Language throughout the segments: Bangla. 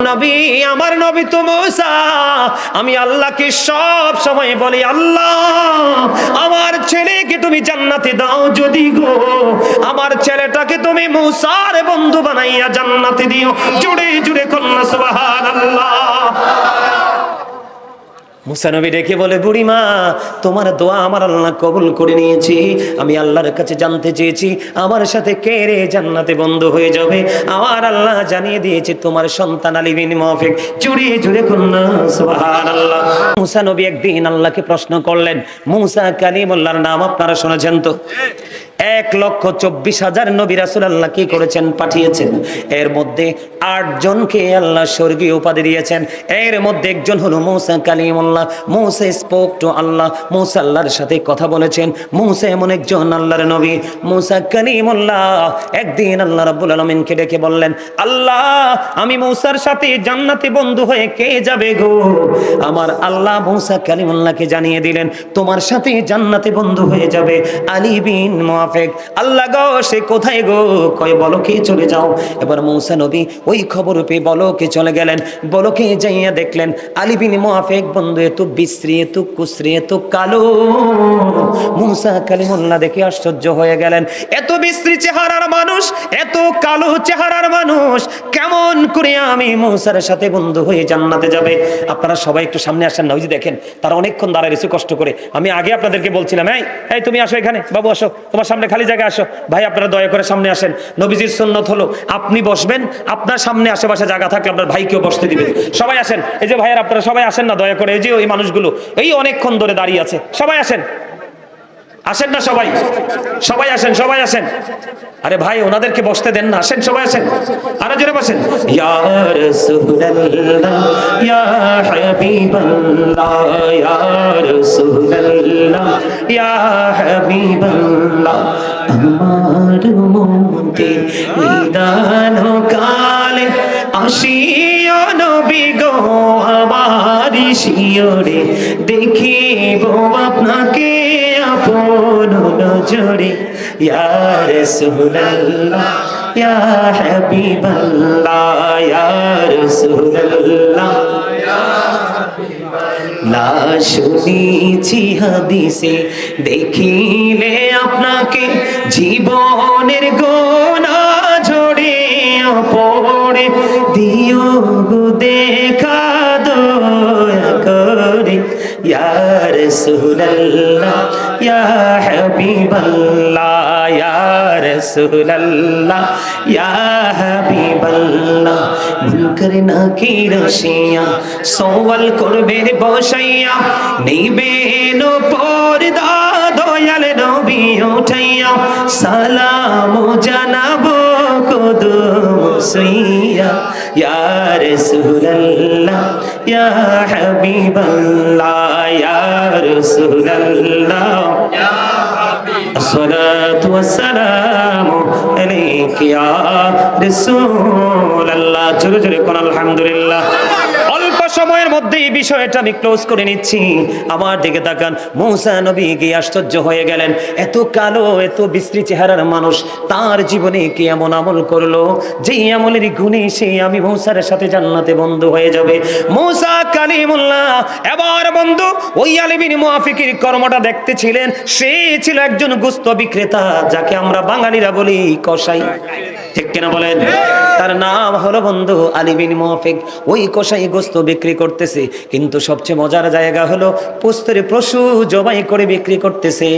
নবী, আমার নবী তো মূসা, আমি আল্লাহকে সব সময় বলি, আল্লাহ আমার ছেলেকে তুমি জান্নাতে দাও, যদি গো আমার ছেলেটাকে তুমি মূসার বন্ধু বানাইয়া জান্নাতে দিও। জুড়ে জুড়ে কন্যা সুবহানাল্লাহ। মুসা নবী ডেকে বলে, বুড়িমা তোমার দোয়া আমার আল্লাহ কবুল করে নিয়েছি। আমি আল্লাহর কাছে জানতে চেয়েছি আমার সাথে কে রে জান্নাতে বন্ধু হয়ে যাবে। আমার আল্লাহ জানিয়ে দিয়েছে তোমার সন্তান আলী বিন মুআফিক। জুড়ে জুড়ে কন্যা সুবহানাল্লাহ। মুসা নবী একদিন আল্লাহকে প্রশ্ন করলেন, মুসা কালিমুল্লাহর নাম আপনারা শুনেছেন তো? 1,24,000 নবী রাসূল আল্লাহ কি করেছেন? পাঠিয়েছেন। এর মধ্যে 8 জনকে আল্লাহ স্বর্গীয় উপাধি দিয়েছেন। এর মধ্যে একজন হলো মুসা কালিমুল্লাহ। মুসা স্পোক টু আল্লাহ। মুসা আল্লাহর সাথে কথা বলেছেন। মুসা এমন একজন আল্লাহর নবী। মুসা কালিমুল্লাহ একদিন আল্লাহ রাব্বুল আলামিনকে ডেকে বললেন, আল্লাহ আমি মুসার সাথে জান্নাতে বন্ধু হয়ে কে যাবে গো? আমার আল্লাহ মুসা কালিমুল্লাহকে জানিয়ে দিলেন, তোমার সাথে জান্নাতে বন্ধু হয়ে যাবে আলী বিন মুআফিক। আল্লাহ গো সে কোথায় গো? কয় বলকে চলে যাও। এবার মুসা নবী ওই খবর পেয়ে বলকে চলে গেলেন। বলকে যাইয়া দেখলেন আলী বিন মুআফিক বন্ধু এত বিশ্রী, এত কুশ্রী, এত কালো। মুসা কালিমুল্লাহ দেখে আশ্চর্য হয়ে গেলেন, এত বিশ্রী চেহারার মানুষ, এত কালো চেহারার মানুষ কেমন করে আমি মুসার সাথে বন্ধু হয়ে জান্নাতে যাবে? আপনারা সবাই একটু সামনে আসেন না, ওই যে দেখেন তারা অনেকক্ষণ দাঁড়ায় রয়েছে কষ্ট করে। আমি আগে আপনাদেরকে বলছিলাম, এই তুমি আসো এখানে, বাবু আসো, তোমার সামনে খালি জায়গা, আসো ভাই আপনারা দয়া করে সামনে আসেন। নবীজির সুন্নত হলো আপনি বসবেন, আপনার সামনে আশেপাশে জায়গা থাকলে আপনার ভাইকেও বসতে দিবেন। সবাই আসেন, এই যে ভাইয়ের আপনারা সবাই আসেন না দয়া করে। এই যে ওই মানুষগুলো এই অনেকক্ষণ ধরে দাঁড়িয়ে আছে, সবাই আসেন। আসেন না সবাই, সবাই আসেন, সবাই আসেন। আরে ভাই ওনাদেরকে বসতে দেন না, আসেন সবাই আসেন, আরো জোরে বসেন। ইয়া রাসূলুল্লাহ ইয়া হাবিবাল্লাহ ইয়া রাসূলুল্লাহ ইয়া হাবিবাল্লাহ, আমার মনকে নিদান কালে আসিও নবী গো আমার শিয়রে, দেখিব আপনাকে আপন নজরে। ইয়া রাসূলুল্লাহ ইয়া হাবিবাল্লাহ ইয়া রাসূলুল্লাহ ইয়া হাবিবাল্লাহ, না শুনেছি হাদিসে দেখিলে আপনাকে জীবনের গোনা ঝরিয়া পড়ে, দিও গো দেখা দয়া করে। ইয়া রাসূলুল্লাহ ইয়া হাবিবাল্লাহ ইয়া রাসূলুল্লাহ ইয়া হাবিবাল্লাহ, মুনকার নাকির আসিয়া সওয়াল করবে বসাইয়া, নিবেন পর্দা দয়াল নবী উঠাইয়া, সালাম জানাবো কদম সুইয়া। ইয়া রাসূলুল্লাহ ইয়া হাবিবাল্লাহ ইয়া রাসূলুল্লাহ ইয়া হাবিবাল্লাহ, আসসালাতু ওয়াসসালামু আলাইকা ইয়া রাসূলুল্লাহ। জোরে জোরে কোন আলহামদুলিল্লাহ। অল্প সময়ের মধ্যে এই বিষয়টা আমি ক্লোজ করে নিচ্ছি। আমার দিকে তাকান, মুসা নবী গিয়ে আশ্চর্য হয়ে গেলেন, এত কালো এত বিশ্রী চেহারার মানুষ তার জীবনে কি এমন আমল করলো যেই আমলের গুণে সে আমি মুসার সাথে জান্নাতে বন্ধু হয়ে যাবে। মুসা কালিমুল্লাহ এবার বন্ধু ওই আলী বিন মুআফিকের কর্মটা দেখতে ছিলেন। সে ছিল একজন গোশত বিক্রেতা, যাকে আমরা বাঙালিরা বলি কসাই, ঠিক কিনা বলেন? তার নাম হলো বন্ধু আলী বিন মুআফিক। ওই কসাই গোশত বিক্রি করতেছে, কিন্তু সবচেয়ে মজার জায়গা হলো পোস্তরে পশু জবাই করে বিক্রি করতেছে।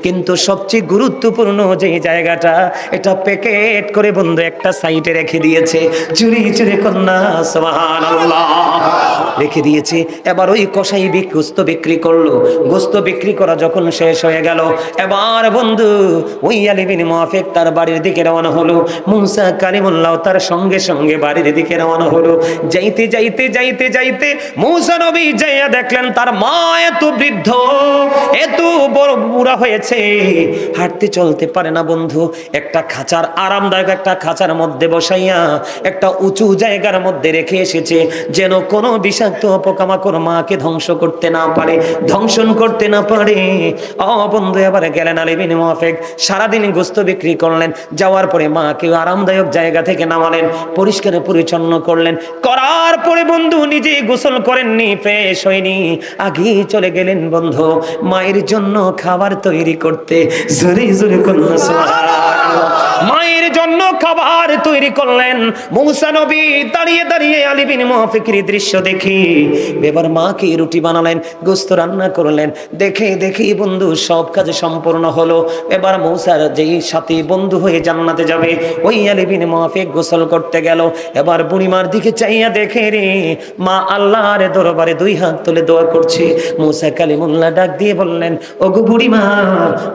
কিন্তু সবচেয়ে গুরুত্বপূর্ণ যে জায়গাটা, এটা প্যাকেট করে বন্ধু একটা সাইডে রেখে দিয়েছে। চুরি চুরি কন্যা সুবহানাল্লাহ রেখে দিয়েছে। এবার ওই কসাই গোশত বিক্রি করলো। গোশত বিক্রি করা যখন শেষ হয়ে গেল, এবার বন্ধু ওই আলী বিন মুআফিক তার বাড়ির দিকে রওনা হলো। মুসা কালিমুল্লাহ তার সঙ্গে সঙ্গে বাড়ির দিকে রওনা হলো। যাইতে যাইতে যাইতে যাইতে মুসা নবী যাইয়া দেখলেন তার মা এত বৃদ্ধ, এত বড় বুড়া হয়েছে, হাঁটতে চলতে পারে না বন্ধু। একটা খাঁচার আরামদায়ক একটা খাঁচার মধ্যে বসাইয়া একটা উঁচু জায়গার মধ্যে রেখে এসেছে, যেন কোনো বিষাক্ত পোকামাকড় মাকে ধ্বংস করতে না পারে, ধ্বংসন করতে না পারে। বন্ধু এবারে গেলেন আলী বিন মুআফিক, সারাদিন গোশত বিক্রি করলেন। যাওয়ার পরে মাকে আরামদায়ক জায়গা থেকে নামালেন। নামালেন, পরিষ্কার পরিচ্ছন্ন করলেন, করার পরে বন্ধু নিজে গোসল করেননি, ফ্রেশ হয়নি, আগেই চলে গেলেন বন্ধু মায়ের জন্য খাবার তৈরি করতে। জোরে জোরে করলেন সুবহানাল্লাহ। মায়ের জন্য খাবার তৈরি করলেন। মুসা নবী দাঁড়িয়ে দাঁড়িয়ে আলী বিন মুহাফিকের দৃশ্য দেখি এবার মাকে রুটি বানালেন, গোশত রান্না করলেন। দেখে দেখি বন্ধু সব কাজ সম্পূর্ণ হলো। এবার মুসার যেই সাথী বন্ধু হয়ে জান্নাতে যাবে ওই আলী বিন মুহাফিক গোসল করতে গেল। এবার বুড়িমার দিকে চাইয়া দেখে রে মা আল্লাহর দরবারে দুই হাত তুলে দোয়া করছে। মুসা কালিমুল্লাহ ডাক দিয়ে বললেন, ওগো বুড়িমা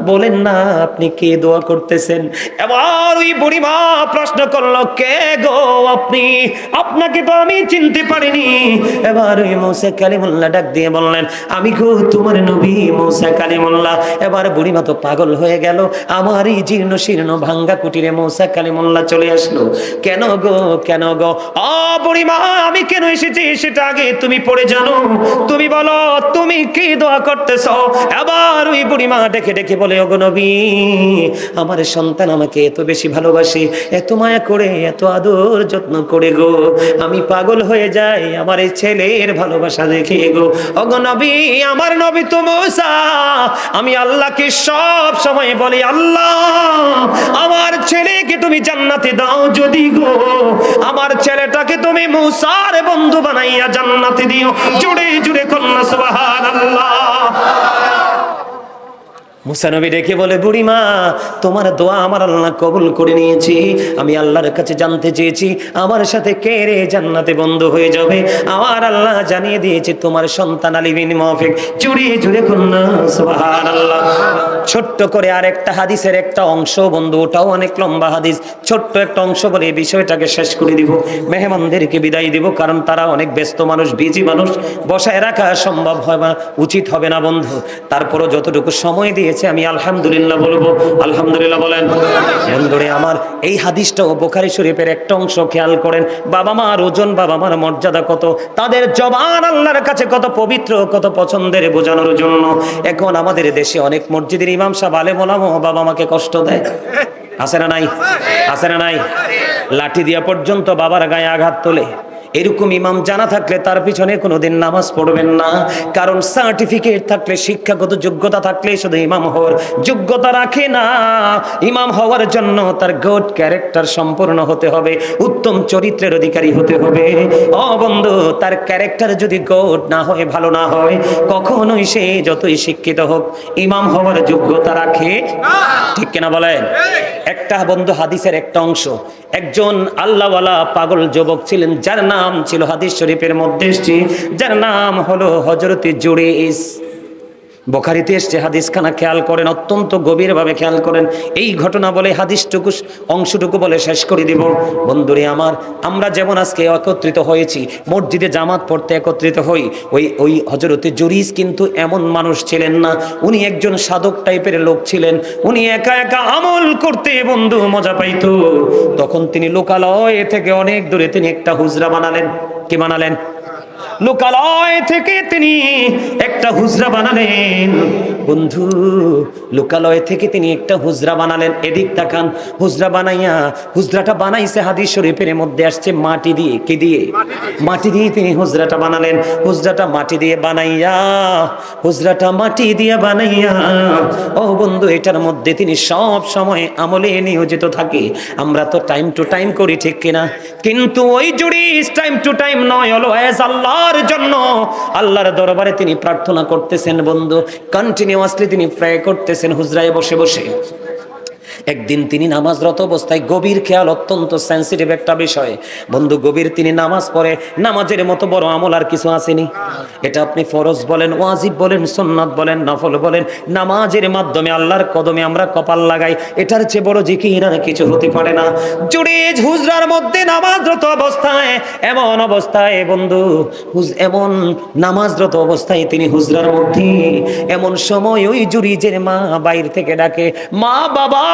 বলেন না আপনি কে দোয়া করতেছেন? এবার ওই বুড়িমা প্রশ্ন করলো, কে গো আপনি? আপনাকে তো আমি চিনতে পারিনি। এবার ওই মুসা কালিমুল্লাহ ডাক দিয়ে বললেন, আমি গো তোমার নবী মুসা কালিমুল্লাহ। এবার বুড়িমা তো পাগল হয়ে গেল। আমার এই জীর্ণ শীর্ণ ভাঙ্গা কুটিরে মুসা কালিমুল্লাহ চলে আসলো। কেন গো কেন গো? ও বুড়িমা আমি কেন এসেছি সেটা আগে তুমি পড়ে জানো, তুমি বলো তুমি কি দোয়া করতেছ? এবার ওই বুড়িমা ডেকে ডেকে বলে, ওগো নবী আমার সন্তান আমাকে এত বেশি ভালোবাসে, এত মায়া করে, এত আদর যত্ন করে গো, আমি পাগল হয়ে যাই আমার এই ছেলের ভালোবাসা দেখে গো। ওগো নবী আমার নবী তো মুসা, আমি আল্লাহকে সব সময় বলি, আল্লাহ আমার ছেলেকে তুমি জান্নাতে দাও যদি গো, আমার ছেলেটাকে তুমি মুসার বন্ধু বানাইয়া জান্নাতে দিও। জুড়ে জুড়ে কন্যা সুবহানাল্লাহ। মুসা নবী ডেকে বলে, বুড়িমা তোমার দোয়া আমার আল্লাহ কবুল করে নিয়েছি। আমি আল্লাহর কাছে জানতে চেয়েছি আমার সাথে কে রে জান্নাতে বন্ধু হয়ে যাবে। আমার আল্লাহ জানিয়ে দিয়েছে তোমার সন্তান আলী বিন মুহাফিক। জুড়ে জুড়ে কন্যা সুবহানাল্লাহ। ছোট্ট করে আরেকটা হাদিসের একটা অংশ বন্ধু, ওটাও অনেক লম্বা হাদিস, ছোট্ট একটা অংশ বলে এই বিষয়টাকে শেষ করে দিব। মেহমানদেরকে বিদায় দিব, কারণ তারা অনেক ব্যস্ত মানুষ, বিজি মানুষ, বসায় রাখা সম্ভব হয় না, উচিত হবে না বন্ধু। তারপরও যতটুকু সময় দিয়ে আমি আলহামদুলিল্লাহ বলবো। আলহামদুলিল্লাহ বলেন। বন্ধুরে আমার এই হাদিসটাও বুখারী শরীফের একটা অংশ, খেয়াল করেন। বাবা মার ওজন, বাবা মার মর্যাদা কত, তাদের জবান আল্লাহর কাছে কত পবিত্র, কত পছন্দের বোঝানোর জন্য। এখন আমাদের দেশে অনেক মসজিদের ইমাম সাহেব আলেম ওলামা বাবা মাকে কষ্ট দেয়, আছে না নাই? আছে না নাই? লাঠি দিয়া পর্যন্ত বাবার গায়ে আঘাত তোলে। এরকম ইমাম জানা থাকলে তার পিছনে কোনোদিন নামাজ পড়বেন না। কারণ সার্টিফিকেট থাকলে, শিক্ষাগত যোগ্যতা থাকলে শুধু ইমাম হওয়ার যোগ্যতা রাখে না। ইমাম হওয়ার জন্য তার গুড ক্যারেক্টার সম্পূর্ণ হতে হবে, উত্তম চরিত্রের অধিকারী হতে হবে। ও বন্ধু, তার ক্যারেক্টার যদি গুড না হয়, ভালো না হয়, কখনোই সে যতই শিক্ষিত হোক ইমাম হওয়ার যোগ্যতা রাখে, ঠিক কিনা বলেন? একটা বন্ধু হাদিসের একটা অংশ, একজন আল্লাহওয়ালা পাগল যুবক ছিলেন, যার নাম ছিল হাদিস শরীফের মধ্যে এসেছে, যার নাম হলো হযরতে জুরাইজ। বুখারীতে এসেছে হাদিসখানা, খেয়াল করেন, অত্যন্ত গভীরভাবে খেয়াল করেন। এই ঘটনা বলে হাদিসটুকু অংশটুকু বলে শেষ করে দিব। বন্ধুরে আমার, আমরা যেমন আজকে একত্রিত হয়েছি, মসজিদে জামাত পড়তে একত্রিত হই, ওই হযরতে জুরাইজ কিন্তু এমন মানুষ ছিলেন না। উনি একজন সাধক টাইপের লোক ছিলেন। উনি একা একা আমল করতে বন্ধু মজা পাইতো। তখন তিনি লোকালয় থেকে অনেক দূরে তিনি একটা হুজরা বানালেন। কি বানালেন? লোকালয় থেকে তিনি একটা হুজরা বানালেন বন্ধু। লোকালয় থেকে তিনি একটা হুজরা বানালেন। এদিক তাকান, হুজরা বানাইয়া, হুজরাটা বানাইছে হাদিস শরীফের মধ্যে আসছে মাটি দিয়ে। কি দিয়ে? মাটি দিয়ে তিনি হুজরাটা বানালেন। হুজরাটা মাটি দিয়ে বানাইয়া, হুজরাটা মাটি দিয়ে বানাইয়া, ও বন্ধু এটার মধ্যে তিনি সব সময় আমলে নিয়োজিত থাকে। আমরা তো টাইম টু টাইম করি, ঠিক কিনা? কিন্তু ওই জুরাইজ টাইম টু টাইম নয়, অলওয়েজ আল্লাহর জন্য আল্লাহর দরবারে তিনি প্রার্থনা করতেছেন বন্ধু। কন্টিনিউয়াসলি তিনি প্রে করতেছেন হুজরায় বসে বসে। একদিন তিনি নামাজরত অবস্থায়, গভীর খেয়াল, অত্যন্ত সেন্সিটিভ একটা বিষয় বন্ধু, গভীর তিনি নামাজ পড়ে। নামাজের মতো বড় আমল আর কিছু আসেনি। এটা আপনি ফরজ বলেন, ওয়াজিব বলেন, সুন্নাত বলেন, নফল বলেন, নামাজের মাধ্যমে আল্লাহর কদমে আমরা কপাল লাগাই, এটার চেয়ে বড় জিকির আর কিছু হতে পারে না। জুরাইজ হুজরার মধ্যে নামাজরত অবস্থায়, এমন অবস্থায় বন্ধু, এমন নামাজরত অবস্থায় তিনি হুজরার মধ্যে, এমন সময় ওই জুরাইজের মা বাইরে থেকে ডাকে, মা, বাবা,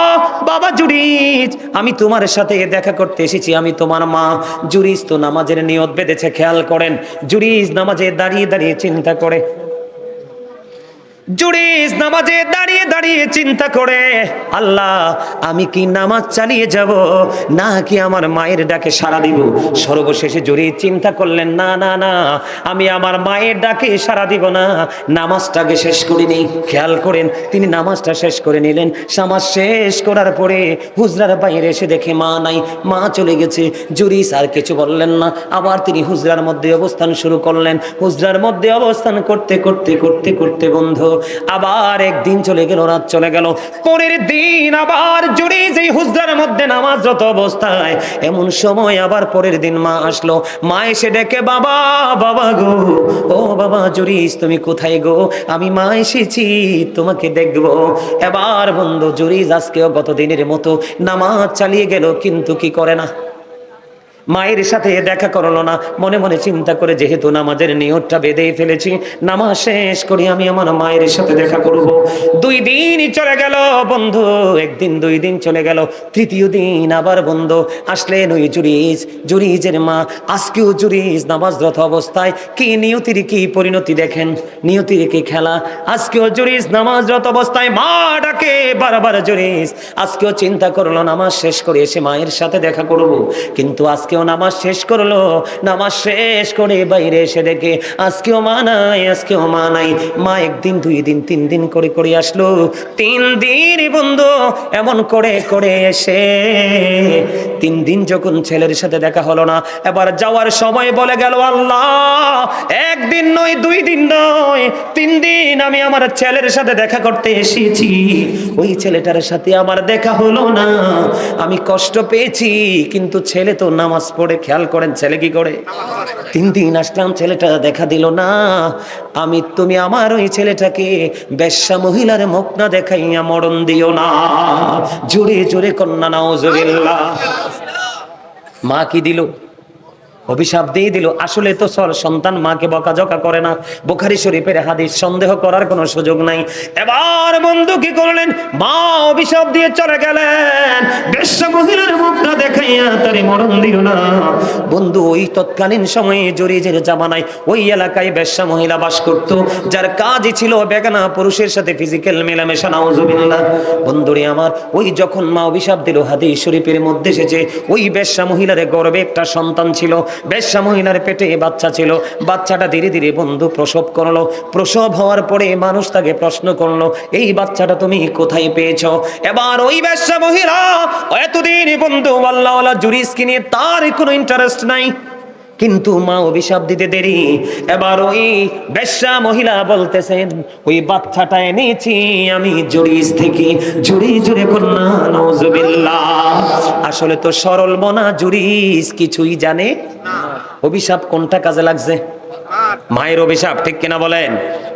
বাবা জুরাইজ, আমি তোমার সাথে দেখা করতে এসেছি, আমি তোমার মা। জুরাইজ তো নামাজের নিয়ত বেঁধেছে, খেয়াল করেন। জুরাইজ নামাজে দাঁড়িয়ে দাঁড়িয়ে চিন্তা করে, জুরিস নামাজে দাঁড়িয়ে দাঁড়িয়ে চিন্তা করে, আল্লাহ আমি কি নামাজ চালিয়ে যাব নাকি আমার মায়ের ডাকে সাড়া দিব? সর্বশেষে জুরিস চিন্তা করলেন, না না না, আমি আমার মায়ের ডাকে সাড়া দিব না, নামাজটাকে শেষ করে নেই। খেয়াল করেন, তিনি নামাজটা শেষ করে নিলেন। নামাজ শেষ করার পরে হুজরার বাইরে এসে দেখে মা নাই, মা চলে গেছে। জুরিস আর কিছু বললেন না, আবার তিনি হুজরার মধ্যে অবস্থান শুরু করলেন। হুজরার মধ্যে অবস্থান করতে করতে করতে করতে বন্ধু আবার একদিন চলে গেল, রাত চলে গেল। পরের দিন আবার জুরিস এই হুজরার মধ্যে নামাজরত অবস্থায়, এমন সময় আবার পরের দিন মা আসলো। মা এসে ডেকে, বাবা বাবা গো, ও বাবা জুরিস তুমি কোথায় গো? আমি মা এসেছি, তোমাকে দেখবো। এবার বন্ধু জুরিস আজকেও গত দিনের মতো নামাজ চালিয়ে গেল, কিন্তু কি করে না, মায়ের সাথে দেখা করলো না। মনে মনে চিন্তা করে, যেহেতু নামাজের নিয়তটা বেঁধেই ফেলেছি, নামাজ শেষ করি আমি আমার মায়ের সাথে দেখা করব। 2 দিনই চলে গেল বন্ধু, একদিন 2 দিন চলে গেল। তৃতীয় দিন আবার বন্ধু আসলেন ওই জুরিজের মা। আজকেও জুরিজ নামাজরত অবস্থায়, কি নিয়তির কি পরিণতি দেখেন, নিয়তির কি খেলা। আজকেও জুরিজ নামাজরত অবস্থায়, মা ডাকে বারবার জুরিজ। আজকেও চিন্তা করলো নামাজ শেষ করে এসে মায়ের সাথে দেখা করব, কিন্তু আজকেও নামাজ শেষ করলো। নামাজ শেষ করে বাইরে এসে দেখে আজকেও মা নাই, আজকেও মা নাই। মা 1 দিন 2 দিন 3 দিন করে করে আসলো। 3 দিন বন্ধু এমন করে করে এসে 3 দিন যখন ছেলের সাথে দেখা হলো না, এবার যাওয়ার সময় বলে গেল, আল্লাহ 1 দিন নয় 2 দিন নয় 3 দিন আমি আমার ছেলের সাথে দেখা করতে এসেছি, ওই ছেলেটার সাথে আমার দেখা হলো না, আমি কষ্ট পেয়েছি। কিন্তু ছেলে তো নামাজ পড়ে। খেয়াল করেন ছেলে কি করে। 3 দিন আসলাম, ছেলেটা দেখা দিল না। তুমি আমার ওই ছেলেটাকে বেশ্যা মহিলার মুখ না দেখাইয়া মরণ দিও না। জোরে জোরে কন্যা নাউজুবিল্লাহ। মা কি দিল? অভিশাপ দিয়ে দিল। আসলে তো সন্তান মাকে বকাঝকা করে না, বুখারী শরীফের হাদিস, সন্দেহ করার কোনো সুযোগ নাই। এবার বন্ধু কি করলেন, মা অভিশাপ দিয়ে চলে গেলেন, বেশ্যা মহিলার মুখটা দেখাইয়া তারে মরণ দিও না। বন্ধু ওই তৎকালীন সময়ে জুরিজের জামানায় ওই এলাকায় বেশ্যা মহিলা বাস করত, যার কাজই ছিল বেগানা পুরুষের সাথে ফিজিক্যাল মেলামেশা। নাউজুবিল্লাহ। বন্ধুরে আমার, ওই যখন মা অভিশাপ দিল, হাদিস শরীফের মধ্যে এসেছে ওই বেশ্যা মহিলার গর্ভে একটা সন্তান ছিল, বেশ্যা মহিলার পেটে বাচ্চা ছিল। বাচ্চাটা ধীরে ধীরে বন্ধু প্রসব করলো। প্রসব হওয়ার পরে মানুষ তাকে প্রশ্ন করলো, এই বাচ্চাটা তুমি কোথায় পেয়েছো? এবার ওই বেশ্যা মহিলা এতদিন বন্ধু আল্লাহওয়ালা জুরিসকে নিয়ে তার কোনো ইন্টারেস্ট নাই, কিন্তু মা অভিশাপ দিতে দেরি। এবার ওই বেশ্যা মহিলা বলতেছেন, ওই বাচ্চাটা এনেছি আমি জুরিস থেকে। জুরি জুরে কন্যা নাউজুবিল্লাহ। আসলে তো সরল মনা জুরিস কিছুই জানে না। অভিশাপ কোনটা কাজে লাগছে? মায়ের অভিশাপ, ঠিক কিনা বলেন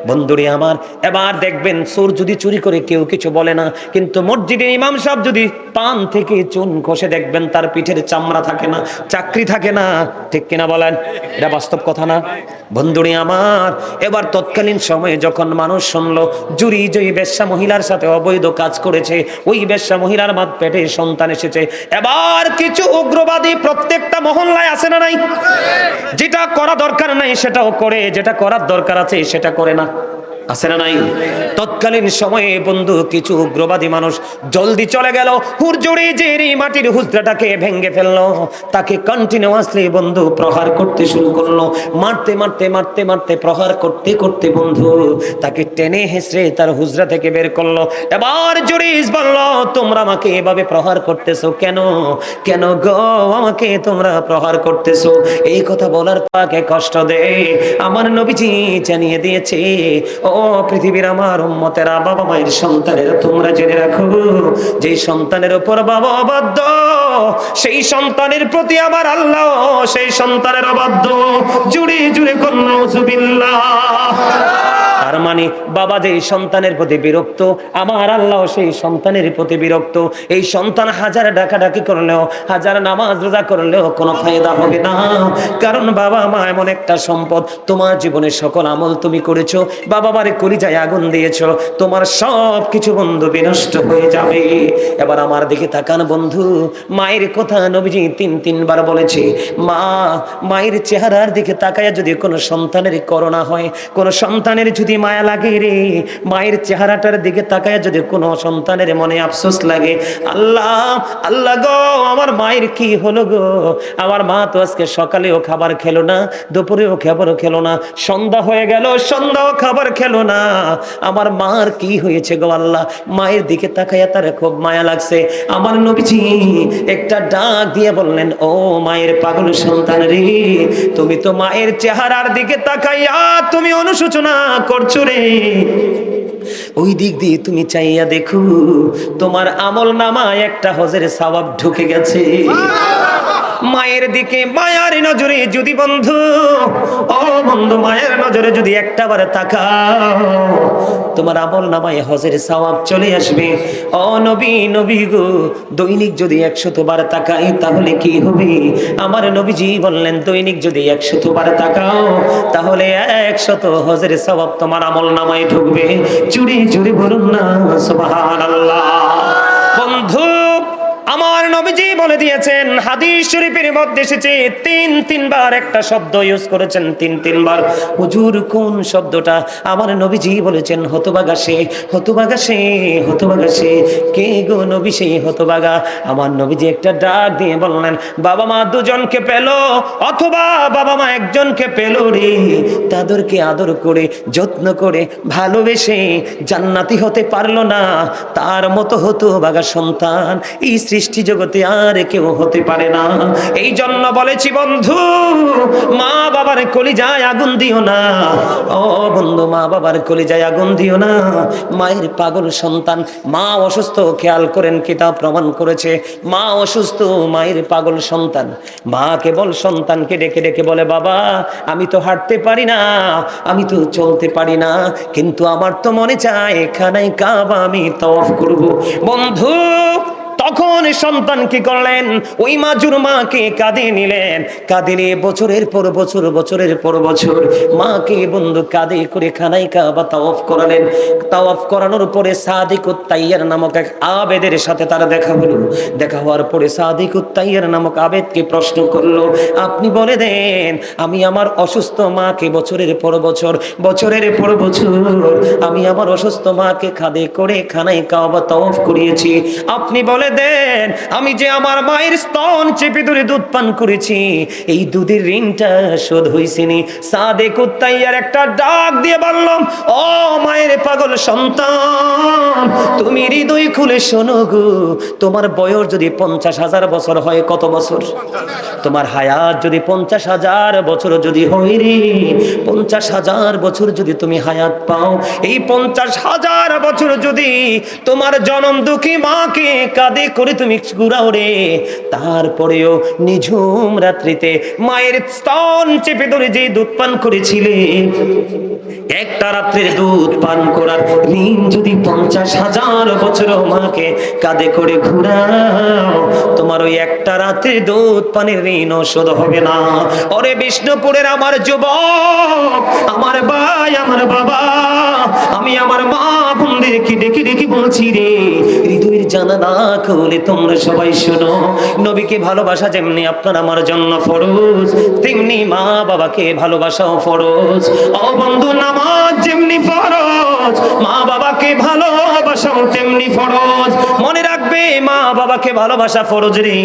বন্ধুরে আমার। এবার দেখবেন চোর যদি চুরি করে কেউ কিছু বলে না, কিন্তু মসজিদে ইমাম সাহেব যদি পান থেকে চুন ঘষে দেখবেন তার পিঠের চামড়া থাকে না, চাকরি থাকে না, ঠিক কিনা বলেন? এটা বাস্তব কথা না বন্ধুরে আমার। এবার তৎকালীন সময়ে যখন মানুষ শুনলো জুরিজ ওই বেশ্যা মহিলার সাথে অবৈধ কাজ করেছে, ওই বেশ্যা মহিলার মাঝ পেটে সন্তান এসেছে, এবার কিছু উগ্রবাদী প্রত্যেকটা মহল্লায় আছে না নাই? যেটা করা দরকার নাই সেটাও করে, যেটা করার দরকার আছে সেটা করে না, আছে না নাই? তৎকালীন সময়ে বন্ধু কিছু উগ্রবাদী মানুষ জলদি চলে গেল, জুরিজের এই মাটির হুজরাটাকে ভেঙে ফেললো, তাকে কন্টিনিউয়াসলি বন্ধু প্রহার করতে শুরু করলো। মারতে মারতে মারতে মারতে প্রহার করতে করতে বন্ধু তাকে টেনে হেসড়ে তার হুজরা থেকে বের করলো। এবার জুরিজ বলল, তোমরা আমাকে এভাবে প্রহার করতেছো কেন? কেন গো আমাকে তোমরা প্রহার করতেছো? এই কথা বলার পাকে কষ্ট দেয় আমার নবীজি জানিয়ে দিয়েছে, ও পৃথিবীর আমার উম্মতেরা, বাবা মায়ের সন্তানেরা, তোমরা জেনে রাখো, যে সন্তানের উপর বাবা অবাধ্য, সেই সন্তানের প্রতি আমার আল্লাহ সেই সন্তানের অবাধ্য। জুড়ে জুড়ে কন্যা নাউজুবিল্লাহ। তার মানে বাবা যে সন্তানের প্রতি বিরক্ত, আমার আল্লাহ সেই সন্তানের প্রতি বিরক্ত। এই সন্তান হাজার ডাকাডাকি করলেও, হাজার নামাজ রোজা করলেও কোনো ফায়দা হবে না, কারণ বাবা মা এমন একটা সম্পদ। তোমার জীবনের সকল আমল তুমি করেছো, বাবা মারে কলিজায় আগুন দিয়েছো, তোমার সব কিছু বন্ধু বিনষ্ট হয়ে যাবে। এবার আমার দিকে তাকান বন্ধু, মায়ের কথা নবীজি 3 বার বলেছে। মায়ের চেহারার দিকে তাকায়া যদি কোনো সন্তানের করোনা হয়, কোনো সন্তানের যদি বেশি মায়া লাগে রে। মায়ের চেহারাটার দিকে তাকায় যদি কোনো সন্তানের মনে আফসোস লাগে, আল্লাহ আল্লাহ গো আমার মায়ের কি হলো গো, আমার মা তো আজকে সকালেও খাবার খেলো না, দুপুরেও খাবারও খেলো না, সন্ধ্যা হয়ে গেল সন্ধ্যাও খাবার খেলো না, আমার মার কি হয়েছে গো আল্লাহ। মায়ের দিকে তাকাইয়া তার খুব মায়া লাগছে। আমার নবীজি একটা ডাক দিয়ে বললেন, ও মায়ের পাগল সন্তান রে, তুমি তো মায়ের চেহারার দিকে তাকাইয়া তুমি অনুশোচনা করছো রে, ওই দিক দিয়ে তুমি চাইয়া দেখো, তোমার আমল নামায় একটা হজের সওয়াব ঢুকে গেছে। মায়ের দিকে মায়ার নজরে যদি বন্ধু, ও বন্ধু মায়ের নজরে যদি একটাবার তাকাও, তোমার আমল নামায় হজের সওয়াব চলে আসবে। ও নবী নবী গো, দৈনিক যদি 100 বার তাকাই তাহলে কি হবে? আমার নবীজি বললেন দৈনিক যদি 100 বার তাকাও তাহলে 100 হজের সওয়াব তোমার আমল নামায় ঢুকবে। চুরি চুরি বলুন না সুবহানাল্লাহ। বন্ধু আমার নবীজি বলে দিয়েছেন, হাদিস শরীফের মধ্যে এসেছে, তিনবার একটা শব্দ ইউজ করেছেন, তিনবার। হুজুর কোন শব্দটা? আমার নবীজি বলেছেন হতভাগা সে, হতভাগা সে, হতভাগা সে। কে গো নবী সেই হতভাগা? আমার নবীজি একটা ডাক দিয়ে বললেন, বাবা মা দুজনকে পেল অথবা বাবা মা একজনকে পেল রে, তাদেরকে আদর করে যত্ন করে ভালোবেসে জান্নাতি হতে পারলো না, তার মতো হতভাগা সন্তান এই সৃষ্টি জগতে আর কেউ হতে পারে না। এই জন্য বলেছি বন্ধু, মা বাবার কলিজায় আগুন দিও না। ও বন্ধু মা বাবার কলিজায় আগুন দিও না। মায়ের পাগল সন্তান, মা অসুস্থ, খেয়াল করেন কিতাব প্রমাণ করেছে, মা অসুস্থ, মায়ের পাগল সন্তান, মা কেবল সন্তানকে ডেকে ডেকে বলে, বাবা আমি তো হাঁটতে পারি না, আমি তো চলতে পারি না, কিন্তু আমার তো মনে চায় খানায় কাবা আমি তওয়াফ করব। বন্ধু তখন সন্তান কি করলেন? ওই মাজুর মাকে কাঁদে নিলেন, কাঁদে নিয়ে বছরের পর বছর, বছরের পর বছর মাকে বন্ধু কাঁদে করে খানায় কাবা তাওয়াফ করালেন। তাওয়াফ করানোর পরে সাদিকুত তাইয়ার নামক এক আবেদের সাথে তার দেখা হলো। দেখা হওয়ার পরে সাদিকুত তাইয়ার নামক আবেদকে প্রশ্ন করলো, আপনি বলে দেন আমি আমার অসুস্থ মাকে বছরের পর বছর, বছরের পর বছর আমি আমার অসুস্থ মাকে কাঁদে করে খানায় কাবা তাওয়াফ করিয়েছি, আপনি বলে দেন আমি যে আমার মায়ের স্তন চেপে ধরে দুধ পান করেছি, এই দুধের ঋণটা শোধ হইছেনি? সাদেকুত তাইয়ার একটা ডাক দিয়ে বললাম, ও মায়ের পাগল সন্তান, তুমি হৃদয় খুলে শোনো গো, তোমার বয়স যদি 50,000 বছর হয়, কত বছর? তোমার হায়াত যদি 50,000 বছর যদি হয় রে, 50,000 বছর যদি তুমি হায়াত পাও, এই 50,000 বছর যদি তোমার জনম দুঃখী মাকে কাঁদে করে তুমি ঘুরাও রে, তারপরেও নিঝুম রাত্রিতে মায়ের স্তন চেপে ধরে যে দুধ পান করেছিলে, একটা রাত্রির দুধ পান করার ঋণ যদি 50,000 বছর মাকে কাঁদে করে ঘুরাও, তোমার ওই একটা রাত্রির দুধ পানের ঋণ শোধ হবে না। ওরে বিষ্ণুপুরের আমার যুবক, আমার ভাই, আমার বাবা, আমি আমার মা বোনদেরকে ডেকে ডেকে বলছি রে, হৃদয়ের জানালা খুলে তোমরা সবাই শোনো, নবীকে ভালোবাসা যেমনি আপনার আমার জন্য ফরজ, তেমনি মা বাবাকে ভালোবাসাও ফরজ। ও বন্ধু নামাজ যেমনি ফরজ, মা বাবাকে ভালোবাসাও তেমনি ফরজ। মনে রাখবে মা বাবাকে ভালোবাসা ফরজ রে,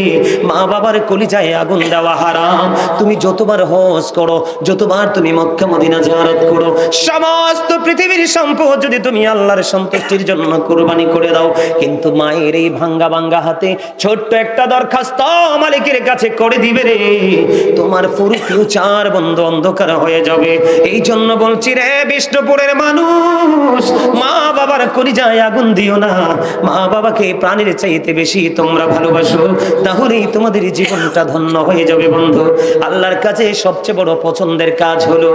মা বাবার কলিজায় আগুন দেওয়া হারাম। তুমি যতবার হজ করো, যতবার তুমি মক্কা মদিনা জিয়ারত করো, সমস্ত পৃথিবীর সম্পদ যদি তুমি আল্লাহর সন্তুষ্টির জন্য কুরবানি করে দাও, কিন্তু মায়ের এই ভাঙ্গা ভাঙ্গা হাতে ছোট্ট একটা দরখাস্ত মালিকের কাছে করে দিবে রে, তোমার পুরো ফিউচার বন্ধ অন্ধকার হয়ে যাবে। এই জন্য বলছি রে বিষ্ণুপুরের মানুষ, মা বাবার কলিজায় আগুন দিও না, মা বাবাকে প্রাণের চাইতে বেশি তোমরা ভালোবাসো, তাহলেই তোমাদের জীবনটা ধন্য হয়ে যাবে। বন্ধু আল্লাহর কাছে সবচেয়ে বড় পছন্দের কাজ হলো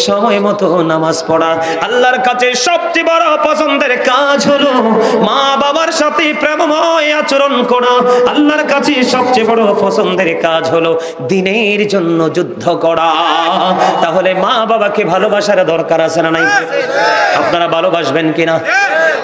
সময় মতো নামাজ পড়া। আল্লাহর কাছে সবচেয়ে বড় পছন্দের কাজ হলো মা বাবার সাথে প্রেমময় আচরণ করা। আল্লাহর কাছে সবচেয়ে বড় পছন্দের কাজ হলো দ্বীনের জন্য যুদ্ধ করা। তাহলে মা বাবাকে ভালোবাসার দরকার আছে না নাই? আপনারা ভালোবাসবেন কিনা?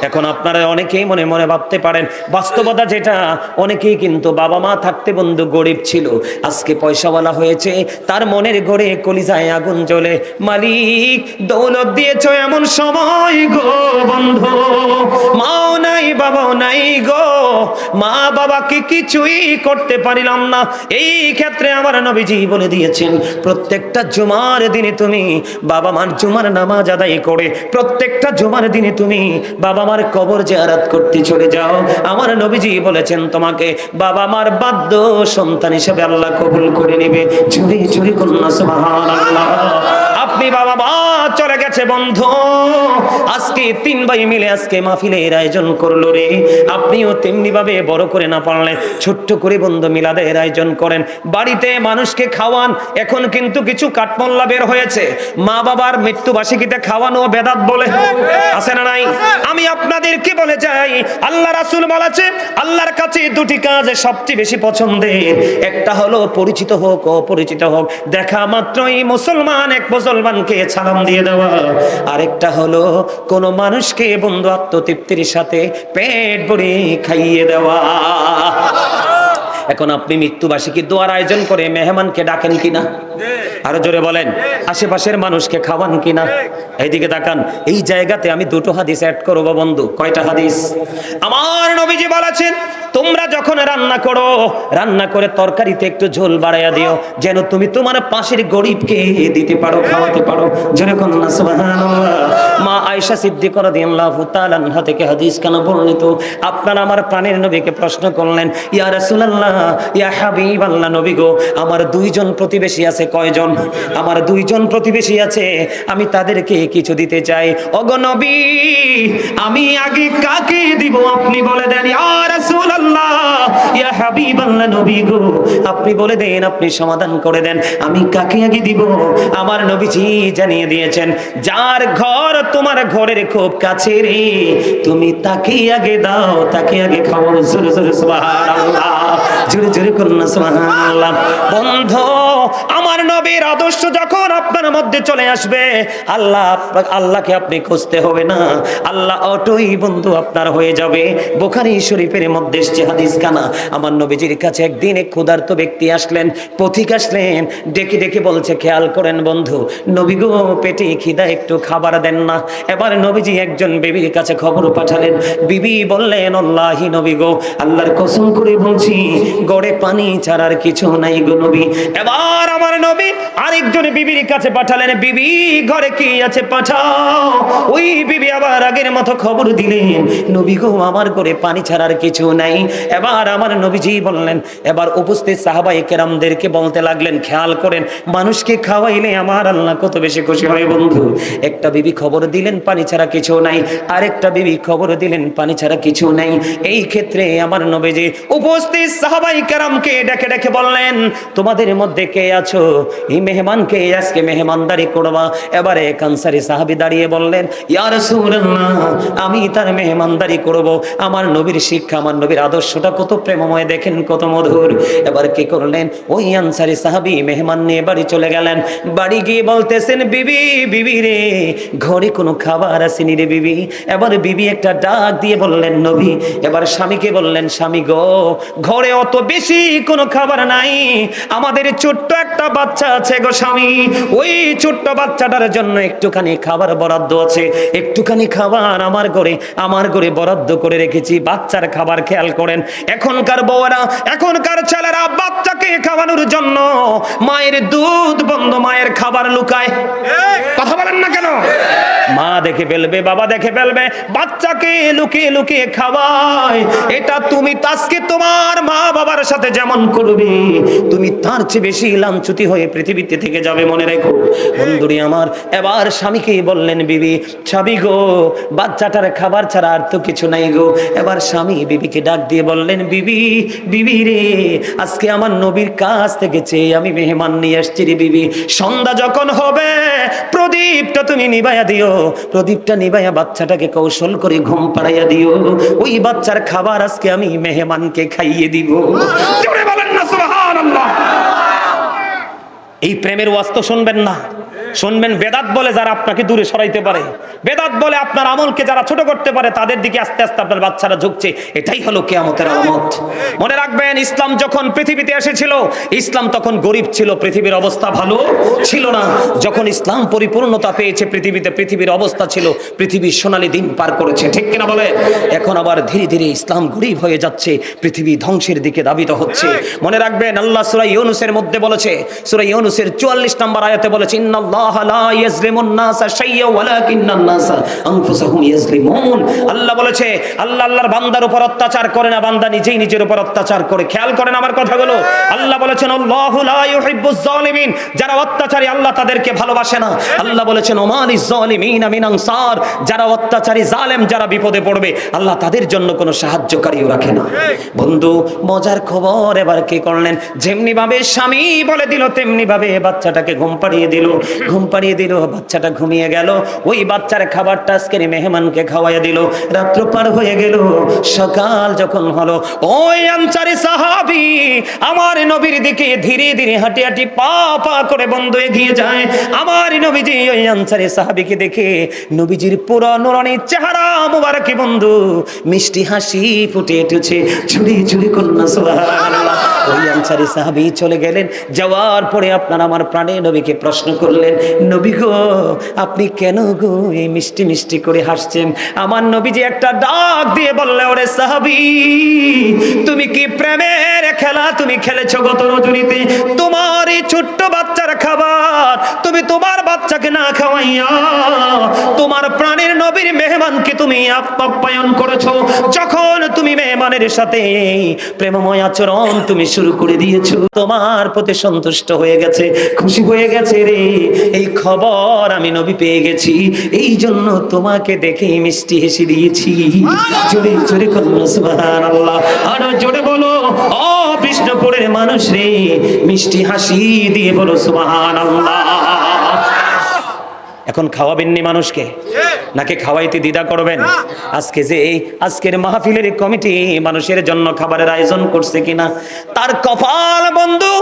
এখন আপনারা অনেকেই মনে মনে ভাবতে পারেন, বাস্তবতা যেটা, অনেকেই কিন্তু বাবা মা থাকতে বন্ধু গরিব ছিল, আজকে পয়সাওয়ালা হয়েছে, তার মনের ঘরে কলিজায় আগুন জ্বলে। মালিক দৌলত দিয়েছ এমন সময় গো বন্ধু, মাও নাই বাবাও নাই গো, মা বাবাকে কিছুই করতে পারিলাম না। এই ক্ষেত্রে আমার নবীজি বলে দিয়েছেন, প্রত্যেকটা জুমার দিনে তুমি বাবা মার জুমার নামাজ আদায় করে প্রত্যেকটা জুমার দিনে তুমি বাবা মার কবর জিয়ারত করতে চলে যাও। আমার নবীজি বলেছেন, তোমাকে বাবা মার বাধ্য সন্তান হিসেবে আল্লাহ কবুল করে নেবে। চুরি চুরি করুন সুবহানাল্লাহ। আপনি বাবা মা চলে গেছে বন্ধু, আজকে 3 ভাই মিলে আজকে মাহফিলের আয়োজন করলো রে, আপনিও তেমনি ভাবে বড় করে না পারলে ছোট্ট করে বন্ধু মিলাদের আয়োজন করেন, বাড়িতে মানুষকে খাওয়ান। এখন কিন্তু কিছু কাঠমোল্লা বের হয়েছে, মা বাবার মৃত্যুবার্ষিকীতে খাওয়ানো বেদাত বলে, আছে না নাই? আমি আপনাদেরকে বলে যাই, আল্লাহ রাসূল বলেছে, আল্লাহর কাছে 2টি কাজ সবচেয়ে বেশি পছন্দের, একটা হলো পরিচিত হোক অপরিচিত হোক, দেখা মাত্রই মুসলমান এক মুসলমানকে সালাম দিয়ে দেওয়া, আরেকটা হলো কোন মানুষকে বন্ধু আত্মতৃপ্তির সাথে পেট ভরে খাইয়ে দেওয়া। এখন আপনি মৃত্যুবার্ষিকী দোয়ার আয়োজন করে মেহমানকে ডাকেন কিনা? আরো জোরে বলেন। আশেপাশের মানুষকে খাওয়ান কিনা? এইদিকে তাকান। এই জায়গাতে আমি 2টো হাদিস অ্যাড করব বন্ধু। কয়টা হাদিস? আমার নবীজি বলেছেন, তোমরা যখন রান্না করো, রান্না করে তরকারিতে একটু ঝোল বাড়াইয়া দিও, যেন তুমি তোমার পাশের গরিবকে দিতে পারো, খাওয়াতে পারো। জোরে কোন না সুবহানাল্লাহ। মা আয়েশা সিদ্দিকা রাদিয়াল্লাহু তাআলা আনহা থেকে হাদিস কেন বর্ণিত, আপনারা আমার প্রাণের নবীকে প্রশ্ন করলেন, ইয়া রাসূলুল্লাহ, ইয়া হাবিবাল্লাহ, নবী গো, আমার 2 জন প্রতিবেশী আছে। কয়জন? আমার 2 জন প্রতিবেশী আছে, আমি তাদেরকে কিছু দিতে চাই। ওগো নবী, আমি আগে কাকে দিব আপনি বলে দেন। ইয়া রাসূলুল্লাহ, ইয়া হাবিবাল্লাহ, নবী গো, আপনি বলে দেন, আপনি সমাধান করে দেন, আমি কাকে আগে দিব। আমার নবীজি জানিয়ে দিয়েছেন, যার ঘর তোমার ঘরের খুব কাছে রে, তুমি তাকে আগে দাও, তাকে আগে খাওয়াও। জোরে জোরে সুবহানাল্লাহ, জোরে জোরে করুন না সুবহানাল্লাহ। বন্ধু, আমার নবীর আদর্শ যখন আপনার মধ্যে চলে আসবে, আল্লাহকে আপনি খুঁজতে হবে না, আল্লাহ অটোই বন্ধু আপনার হয়ে যাবে। বুখারী শরীফের মধ্যে এসেছে হাদিস কানা, আমার নবীজির কাছে একদিন এক ক্ষুধার্ত ব্যক্তি আসলেন, পথিক আসলেন, ডেকে ডেকে বলছে, খেয়াল করেন বন্ধু, নবী গো, পেটে খিদা, একটু খাবার দেন না। এবার নবীজি একজন বিবির কাছে খবর পাঠালেন, বিবি বললেন, আল্লাহি নবী গো, আল্লাহর কসম করে বলছি, গড়ে পানি ছাড়ার কিছু নাই গো নবী। এবার আমার নবী আরেকজন বিবির কাছে পাঠালেন, বিবি ঘরে কি আছে পাঠাও। ওই বিবি আবার আগের মতো খবর দিলেন, নবী গো, আমার ঘরে পানি ছাড়ার কিছু নাই। এবার আমার নবীজি বললেন, এবার উপস্থিত সাহাবায়ে কেরামদেরকে বলতে লাগলেন, খেয়াল করেন, মানুষকে খাওয়াইলে আমার আল্লাহ কত বেশি খুশি হয় বন্ধু। একটা বিবি খবর দিলেন পানি ছাড়া কিছু নাই, আরেকটা বিবি খবর দিলেন পানি ছাড়া কিছু নাই। এই ক্ষেত্রে আমার নবীজি উপস্থিত সাহাবায়ে কেরামকে ডেকে ডেকে বললেন, তোমাদের মধ্যে কে আছো, এই মেহমানকে আজকে মেহমানদারি করবা। এবারে এক আনসারী সাহাবী দাঁড়িয়ে বললেন, ইয়া রাসূলুল্লাহ, আমি তার মেহমানদারি করব। আমার নবীর শিক্ষা, আমার নবীর আদর্শটা কত প্রেমময়, দেখেন কত মধুর। এবার কি করলেন, ওই আনসারী সাহাবী মেহমান নিয়ে বাড়ি চলে গেলেন। বাড়ি গিয়ে বলতেছেন, বিবি, বিবি রে, ঘরে কোনো খাবার আসেনি রে বিবি। এবার বিবি একটা ডাক দিয়ে বললেন, নবী। এবার স্বামীকে বললেন, স্বামী গো, ঘরে অত বেশি কোনো খাবার নাই, আমাদের ছোট্ট একটা বাচ্চা আছে গো স্বামী, ওই ছোট্ট বাচ্চাটার জন্য একটুখানি খাবার বরাদ্দ আছে, একটুখানি খাবার আমার ঘরে বরাদ্দ করে রেখেছি, বাচ্চার খাবার খেয়াল করেন। এখনকার বউরা, এখনকার ছেলেরা বাচ্চাকে খাওয়ানোর জন্য মায়ের দুধ বন্ধ, মায়ের খাবার লুকায়। কথা বলেন না কেন? মা দেখে ফেলবে, বাবা দেখে ফেলবে, বাচ্চাকে লুকিয়ে লুকিয়ে খাওয়ায়। এটা তুমি আজকে তোমার মা বাবার সাথে যেমন করবে, তুমি তার চেয়ে বেশি লাঞ্ছিত হয়ে পৃথিবীতে থেকে যাবে, মনে রেখো বন্ধুরি আমার। এবার স্বামীকে বললেন, বিবি, স্বামী গো, বাচ্চাটার খাবার ছাড়া আর তো কিছু নাই গো। এবার স্বামী বিবিকে ডাক দিয়ে বললেন, বিবি, বিবি রে, আজকে আমার নবীর কাছ থেকে চেয়ে আমি মেহমান নিয়ে আসছি রে বিবি। সন্ধ্যা যখন হবে, প্রদীপটা তুমি নিভাইয়া দিও, প্রদীপটা নিভাইয়া বাচ্চাটাকে কৌশল করে ঘুম পাড়াইয়া দিও। ওই বাচ্চার খাবার আজকে আমি মেহমানকে খাইয়ে দিব। জোরে বলেন না সুবহানাল্লাহ। এই প্রেমের ওয়াজ তো শুনবেন না, শুনবেন, বেদাত বলে যারা আপনাকে দূরে সরাইতে পারে, বেদাত বলে আপনার আমলকে যারা ছোট করতে পারে, তাদের দিকে আস্তে আস্তে আপনার বাচ্চারা ঝুঁকছে। এটাই হলো কিয়ামতের আলামত। মনে রাখবেন, ইসলাম যখন পৃথিবীতে এসেছিল, ইসলাম তখন গরিব ছিল, পৃথিবীর অবস্থা ভালো ছিল না। যখন ইসলাম পরিপূর্ণতা পেয়েছে পৃথিবীতে, পৃথিবীর অবস্থা ছিল, পৃথিবীর সোনালী দিন পার করেছে, ঠিক কিনা বলে? এখন আবার ধীরে ধীরে ইসলাম গরিব হয়ে যাচ্ছে, পৃথিবী ধ্বংসের দিকে ধাবিত হচ্ছে। মনে রাখবেন, আল্লাহ সূরা ইউনূসের মধ্যে বলেছে, সূরা ইউনূসের 44 নম্বর আয়াতে বলেছে, ইন্নাল্লাহা লা ইয়াজলিমুন নাসা শাইয়্যা ওয়ালাকিন্নান নাসা আনফুসাহুম ইয়াজলিমুন। আল্লাহ বলেছে, আল্লাহ আল্লাহর বান্দার উপর অত্যাচার করে না, বান্দা নিজেই নিজের উপর অত্যাচার করে। খেয়াল করেন আমার কথাগুলো। আল্লাহ বলেছেন, আল্লাহু লা ইউহিব্বুজ জালিমিন, যারা অত্যাচারী আল্লাহ তাদেরকে ভালোবাসে না। আল্লাহ বলেছেন, ওমালিজ জালিমিনা মিন আনসার, যারা অত্যাচারী জালেম, যারা বিপদে পড়বে আল্লাহ তাদের জন্য কোনো সাহায্যকারীও রাখে না। বন্ধু, মজার খবর এবার কি করলেন, যেমনি ভাবে স্বামী বলে দিল তেমনি ভাবে বাচ্চাটাকে ঘুম পাড়িয়ে দিল। ঘুম পাড়িয়ে দিল, বাচ্চাটা ঘুমিয়ে গেল। ওই বাচ্চার খাবারটা আজকের মেহমানকে খাওয়াইয়া দিল। রাত্র পার হয়ে গেল, সকাল যখন হলো, ওই আনসারী সাহাবী আমার নবীর দিকে ধীরে ধীরে হাঁটি হাঁটি পা পা করে বন্ধু এগিয়ে যায়। আমার নবীজি ওই আনসারী সাহাবীকে দেখে নবীজির পুরো নুরানি চেহারা মুবারকে বন্ধু মিষ্টি হাসি ফুটে উঠেছে, চুরি চুরি কন্যা সুবহানাল্লাহ। ওই আনসারী সাহাবী চলে গেলেন। যাওয়ার পরে আপনার আমার প্রাণের নবীকে প্রশ্ন করলেন, নবী গো, আপনি কেন গো এই মিষ্টি মিষ্টি করে হাসছেন? আমার নবীজি একটা ডাক দিয়ে বললে, ওরে সাহাবী, তুমি কি প্রেমের খেলা তুমি খেলেছো গত রজনীতে? তোমার এই ছোট্ট বাচ্চার খাবার তুমি তোমার বাচ্চাকে না খাওয়াইয়া তোমার প্রাণের নবীর মেহমানকে তুমি আপ্যায়ন করেছো। যখন তুমি মেহমানের সাথে প্রেমময় আচরণ তুমি শুরু করে দিয়েছো, তোমার প্রতি সন্তুষ্ট হয়ে গেছে, খুশি হয়ে গেছে রে। এই খবর আমি নবী পেয়ে গেছি, এই জন্য তোমাকে দেখে মিষ্টি হেসে দিয়েছি। জোরে জোরে করলো সুবহানাল্লাহ, আরো জোরে বলো, ও বিষ্ণুপুরের মানুষ রে, মিষ্টি হাসি দিয়ে বলো সুবহানাল্লাহ। এখন খাওয়াবেননি মানুষকে, নাকি খাওয়াইতে দ্বিধা করবেন? আজকে যে আজকের মাহফিলের কমিটি মানুষের জন্য খাবারের আয়োজন করছে কিনা, তার কপাল বন্ধু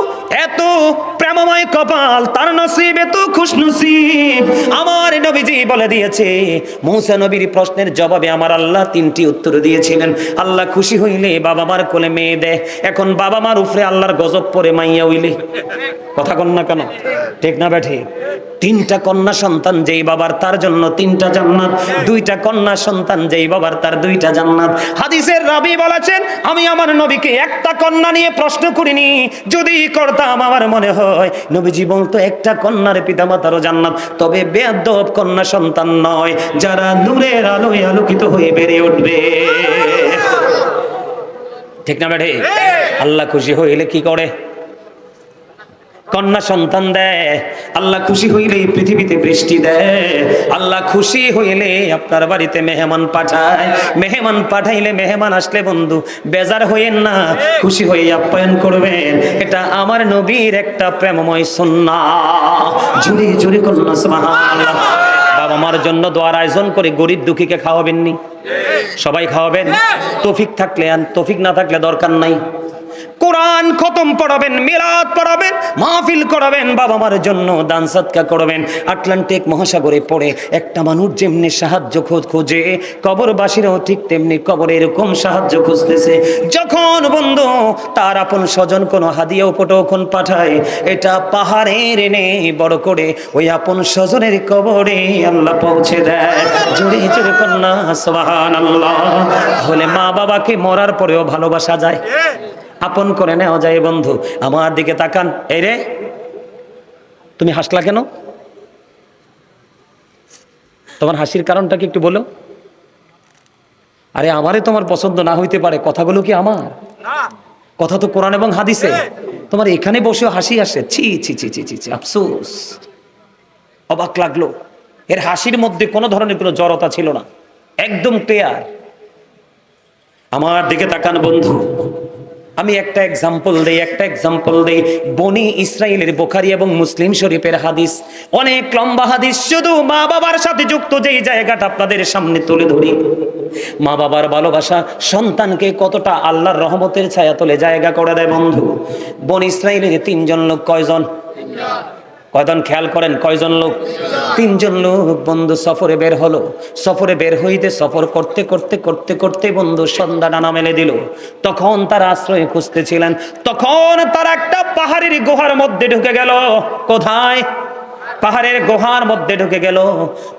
এত প্রেমময় কপাল, তার নসিব এত খুশনসিব। আমার নবীজি বলে দিয়েছে, মূসা নবীর প্রশ্নের জবাবে আমার আল্লাহ 3টি উত্তর দিয়েছিলেন। আল্লাহ খুশি হইলে বাবা মার কোলে মেয়ে দেয়। এখন বাবা মার উপরে আল্লাহর গজব পড়ে মাইয়া হইলে, কথা কন না কেন, ঠিক না বেঠি? 3টা কন্যা সন্তান যেই বাবার, তার জন্য 3টা জান্নাত। 2টা কন্যা সন্তান যেই বাবার, তার 2টা জান্নাত। হাদিসের রাবী বলেছেন, আমি আমার নবীকে একটা কন্যা নিয়ে প্রশ্ন করিনি, যদি করতাম আমার মনে হয় নবীজি বলতো একটা কন্যার পিতামাতারও জান্নাত। তবে বেয়াদব কন্যা সন্তান নয়, যারা নূরের আলোয় আলোকিত হয়ে বেড়ে উঠবে, ঠিক না বেঠি? আল্লাহ খুশি হইলে কি করে? কন্যা সন্তান দেয়। আল্লাহ খুশি হইলে পৃথিবীতে বৃষ্টি দেয়। আল্লাহ খুশি হইলে আপনার বাড়িতে মেহমান পাঠায়। মেহমান পাঠাইলে, মেহমান আসলে বন্ধু বেজার হইেন না, খুশি হয়ে আপ্যায়ন করবেন। এটা আমার নবীর একটা প্রেমময় সুন্নাহ। জুড়ে জুড়ে কন্যা সুবহানাল্লাহ। বাবা মার জন্য দোয়ার আয়োজন করে গরিব দুঃখীকে খাওয়াবেননি? সবাই খাওয়াবেন। তৌফিক থাকলে, আর তৌফিক না থাকলে দরকার নাই। কোরআন খতম পড়াবেন, মিলাদ পড়াবেন, মাহফিল করাবেন, বাবা মার জন্য দান সদকা করবেন। আটলান্টিক মহাসাগরে পড়ে একটা মানুষ যেমনি সাহায্য খোঁজে, কবরবাসীরাও ঠিক তেমনি কবরে এরকম সাহায্য খুঁজতেছে। যখন বন্ধু তার আপন স্বজন কোনো হাদিয়া উপটোকন পাঠায়, এটা পাহাড়ের এনে বড় করে ওই আপন স্বজনের কবরে আল্লাহ পৌঁছে দেয়। জোরে জোরে কন্যা সুবহানাল্লাহ। তাহলে মা বাবাকে মরার পরেও ভালোবাসা যায়, আপন করে নেওয়া যায়। বন্ধু আমার দিকে তাকান। এই রে, তুমি হাসলা কেন? তোমার হাসির কারণটা কি একটু বলো? আরে আমারে তোমার পছন্দ না হইতে পারে, কথাগুলো কি আমার কথা? তো কোরআন এবং হাদিসে। তোমার এখানে বসেও হাসি আসে, ছি ছি ছি ছি ছি, আফসোস। অবাক লাগলো, এর হাসির মধ্যে কোনো ধরনের কোনো জড়তা ছিল না, একদম ক্লিয়ার। আমার দিকে তাকান বন্ধু, আমি একটা এক্সাম্পল দেই। বনি ইসরাইলের বুখারী এবং মুসলিম শরীফের হাদিস, অনেক লম্বা হাদিস। শুধু মা বাবার সাথে যুক্ত যেই জায়গাটা আপনাদের সামনে তুলে ধরি, মা বাবার ভালোবাসা সন্তানকে কতটা আল্লাহর রহমতের ছায়া তলে জায়গা করে দেয় বন্ধু। বনি ইসরাইলের 3জন লোক, কয়জন? কয়জন খেয়াল করেন, কয়জন লোক? তিনজন লোক বন্ধু সফরে বের হলো। সফরে বের হইতে সফর করতে করতে করতে করতে বন্ধু সন্ধ্যা ডানা মেলে দিল। তখন তারা আশ্রয় খুঁজতেছিলেন, তখন তারা একটা পাহাড়ের গুহার মধ্যে ঢুকে গেল। কোথায়? পাহাড়ের গুহার মধ্যে ঢুকে গেল।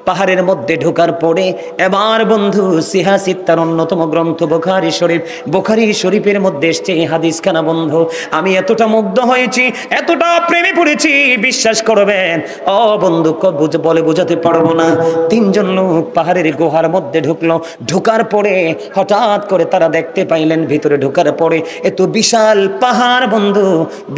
পাহাড়ের মধ্যে ঢোকার পরে এবার বন্ধু সিহাসিত্তার অন্যতম গ্রন্থ বুখারী শরীফ, বুখারী শরীফের মধ্যে এসছে এই হাদিসখানা। বন্ধু আমি এতটা মুগ্ধ হয়েছি, এতটা প্রেমে পড়েছি, বিশ্বাস করবেন ও বন্ধু বলে বোঝাতে পারবো না। তিনজন লোক পাহাড়ের গুহার মধ্যে ঢুকলো। ঢোকার পরে হঠাৎ করে তারা দেখতে পাইলেন, ভিতরে ঢোকার পরে এত বিশাল পাহাড় বন্ধু,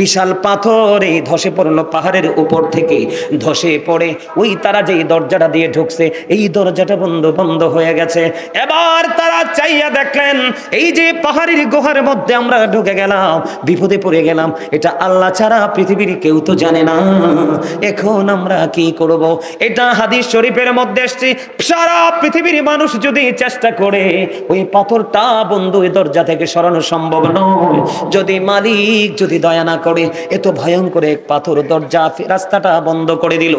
বিশাল পাথর এই ধসে পড়লো পাহাড়ের উপর থেকে। ধসে পড়ে ওই তারা যেই দরজাটা দিয়ে ঢুকছে, এই দরজাটা বন্ধ হয়ে গেছে। এবার তারা চাইয়া দেখলেন, এই যে পাহাড়ের গুহার মধ্যে আমরা ঢুকে গেলাম, বিপদে পড়ে গেলাম, এটা আল্লাহ ছাড়া পৃথিবীর কেউ তো জানে না, এখন আমরা কি করব? এটা হাদিস শরীফের মধ্যে এসেছে, সারা পৃথিবীর মানুষ যদি চেষ্টা করে ওই পাথরটা বন্ধু এই দরজা থেকে সরানো সম্ভব নয়, যদি মালিক যদি দয়া না করে। এত ভয়ঙ্কর এক পাথর দরজা রাস্তাটা বন্ধ করে দিল।